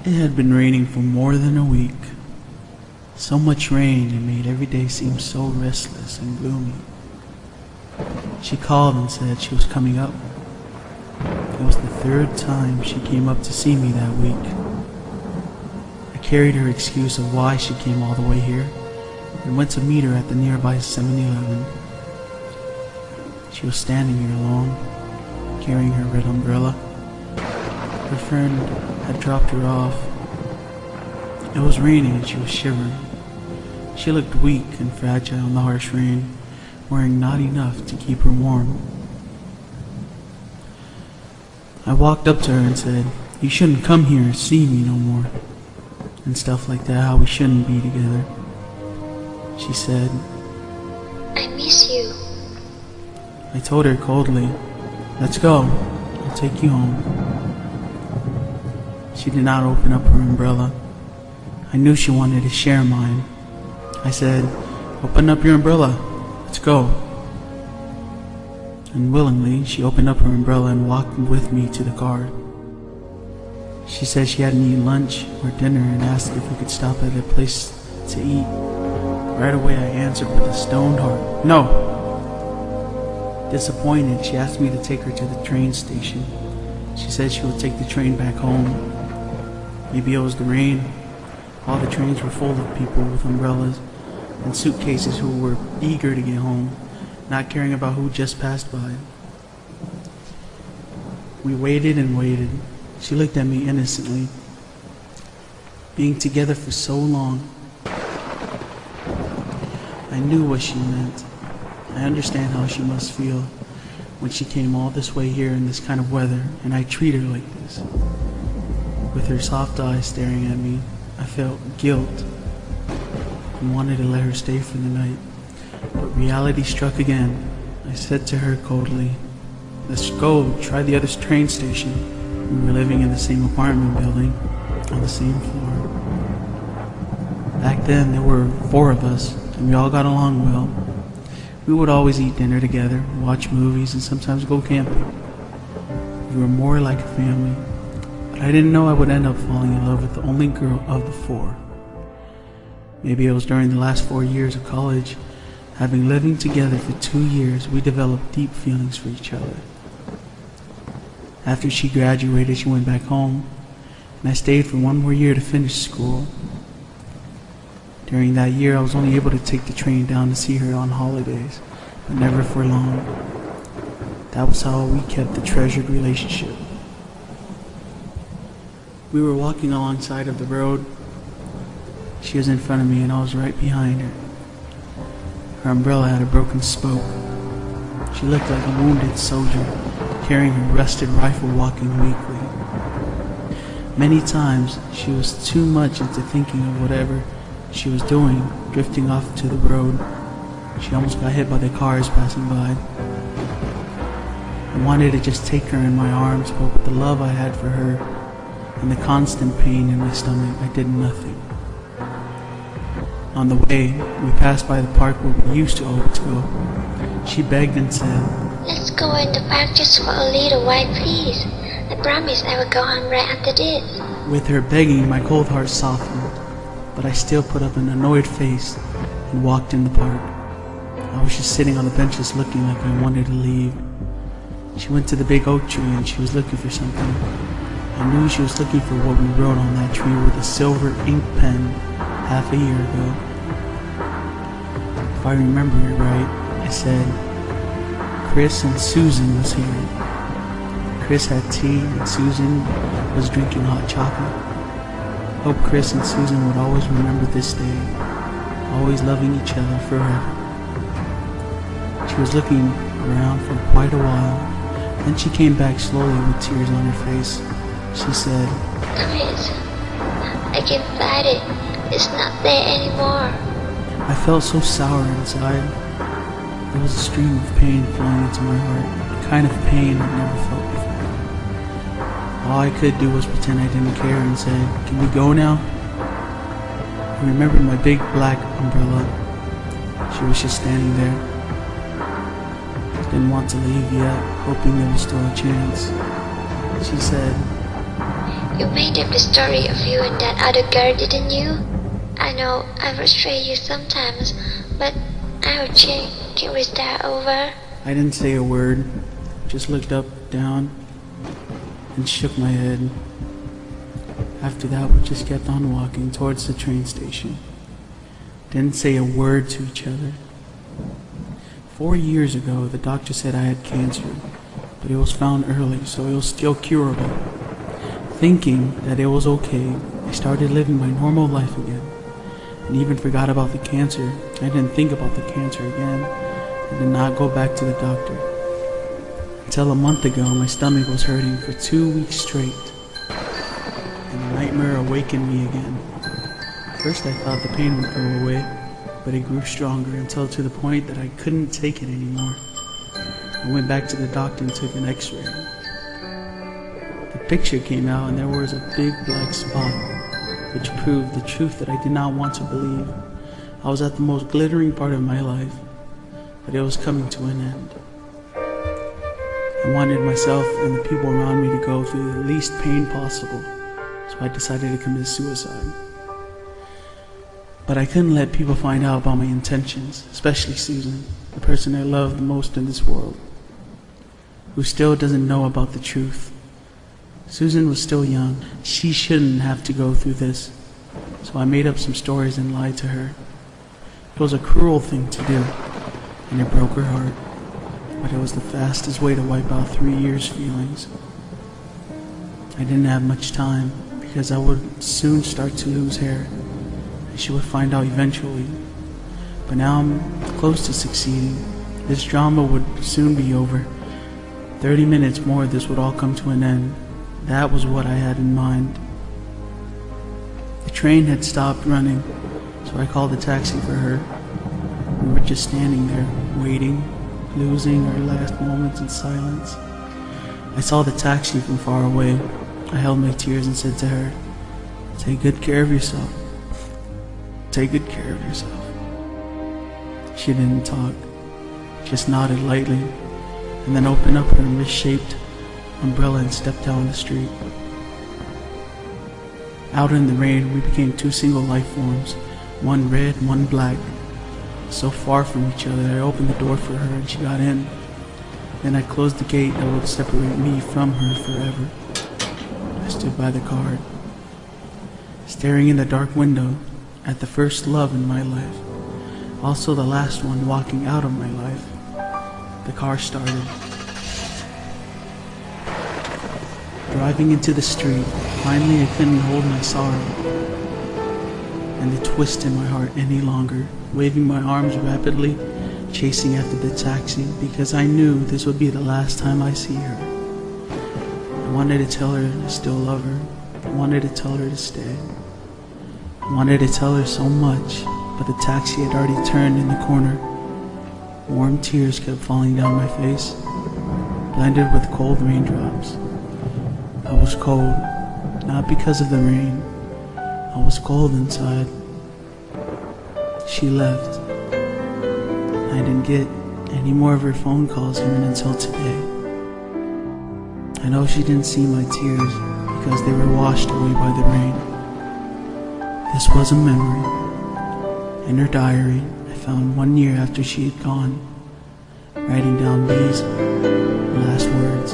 It had been raining for more than a week. So much rain it made every day seem so restless and gloomy. She called and said she was coming up. It was the third time she came up to see me that week. I carried her excuse of why she came all the way here and went to meet her at the nearby 7-Eleven. She was standing here alone, carrying her red umbrella. Her friend had dropped her off. It was raining and she was shivering. She looked weak and fragile in the harsh rain, wearing not enough to keep her warm. I walked up to her and said, "You shouldn't come here and see me no more," and stuff like that, how we shouldn't be together. She said, "I miss you." I told her coldly, "Let's go, I'll take you home." She did not open up her umbrella. I knew she wanted to share mine. I said, "Open up your umbrella, let's go." Unwillingly, she opened up her umbrella and walked with me to the car. She said she hadn't eaten lunch or dinner and asked if we could stop at a place to eat. Right away I answered with a stoned heart, "No." Disappointed, she asked me to take her to the train station. She said she would take the train back home. Maybe it was the rain. All the trains were full of people with umbrellas and suitcases who were eager to get home, not caring about who just passed by. We waited and waited. She looked at me innocently. Being together for so long, I knew what she meant. I understand how she must feel when she came all this way here in this kind of weather, and I treat her like this. With her soft eyes staring at me, I felt guilt and wanted to let her stay for the night. But reality struck again. I said to her coldly, "Let's go, try the other train station." We were living in the same apartment building, on the same floor. Back then there were 4 of us, and we all got along well. We would always eat dinner together, watch movies, and sometimes go camping. We were more like a family. But I didn't know I would end up falling in love with the only girl of the 4. Maybe it was during the last 4 years of college. Having living together for 2 years, we developed deep feelings for each other. After she graduated, she went back home, and I stayed for 1 more year to finish school. During that year, I was only able to take the train down to see her on holidays, but never for long. That was how we kept the treasured relationship. We were walking alongside of the road. She was in front of me and I was right behind her. Her umbrella had a broken spoke. She looked like a wounded soldier, carrying her rusted rifle, walking weakly. Many times, she was too much into thinking of whatever she was doing, drifting off to the road. She almost got hit by the cars passing by. I wanted to just take her in my arms, but with the love I had for her and the constant pain in my stomach, I did nothing. On the way, we passed by the park where we used to always go. She begged and said, "Let's go in the park just for a little while, please. I promise I will go home right after this." With her begging, my cold heart softened, but I still put up an annoyed face and walked in the park. I was just sitting on the benches looking like I wanted to leave. She went to the big oak tree and she was looking for something. I knew she was looking for what we wrote on that tree with a silver ink pen half a year ago. If I remember it right, I said, "Chris and Susan was here." Chris had tea and Susan was drinking hot chocolate. Hope Chris and Susan would always remember this day, always loving each other forever. She was looking around for quite a while, then she came back slowly with tears on her face. She said, "Chris, I can find it. It's not there anymore." I felt so sour inside. There was a stream of pain flowing into my heart, a kind of pain I'd never felt before. All I could do was pretend I didn't care and say, "Can we go now?" I remembered my big black umbrella. She was just standing there. Didn't want to leave yet, hoping there was still a chance. She said, You made up the story of you and that other girl, didn't you? I know I frustrate you sometimes, but I will change. Can we start over? I didn't say a word, just looked up, down, and shook my head. After that, we just kept on walking towards the train station. Didn't say a word to each other. 4 years ago, the doctor said I had cancer, but it was found early, so it was still curable. Thinking that it was okay, I started living my normal life again, and even forgot about the cancer. I didn't think about the cancer again, and did not go back to the doctor. Until a month ago, my stomach was hurting for 2 weeks straight, and the nightmare awakened me again. First I thought the pain would go away, but it grew stronger until to the point that I couldn't take it anymore. I went back to the doctor and took an x-ray. The picture came out and there was a big black spot, which proved the truth that I did not want to believe. I was at the most glittering part of my life, but it was coming to an end. I wanted myself and the people around me to go through the least pain possible, so I decided to commit suicide. But I couldn't let people find out about my intentions, especially Susan, the person I love the most in this world, who still doesn't know about the truth. Susan was still young. She shouldn't have to go through this, so I made up some stories and lied to her. It was a cruel thing to do, and it broke her heart, but it was the fastest way to wipe out 3 years' feelings. I didn't have much time, because I would soon start to lose hair. She would find out eventually, but now I'm close to succeeding. This drama would soon be over. 30 minutes more, this would all come to an end. That was what I had in mind. The train had stopped running, so I called a taxi for her. We were just standing there, waiting, losing our last moments in silence. I saw the taxi from far away. I held my tears and said to her, "Take good care of yourself. Take good care of yourself." She didn't talk, just nodded lightly, and then opened up her misshaped umbrella and stepped out on the street. Out in the rain, we became two single life forms, one red, one black. So far from each other, I opened the door for her and she got in. Then I closed the gate that would separate me from her forever. I stood by the car, staring in the dark window at the first love in my life, also the last one walking out of my life. The car started. Driving into the street, finally I couldn't hold my sorrow and the twist in my heart any longer, waving my arms rapidly, chasing after the taxi, because I knew this would be the last time I see her. I wanted to tell her I still love her. I wanted to tell her to stay. I wanted to tell her so much, but the taxi had already turned in the corner. Warm tears kept falling down my face, blended with cold raindrops. I was cold, not because of the rain. I was cold inside. She left. I didn't get any more of her phone calls even until today. I know she didn't see my tears because they were washed away by the rain. This was a memory. In her diary, I found 1 year after she had gone, writing down these last words.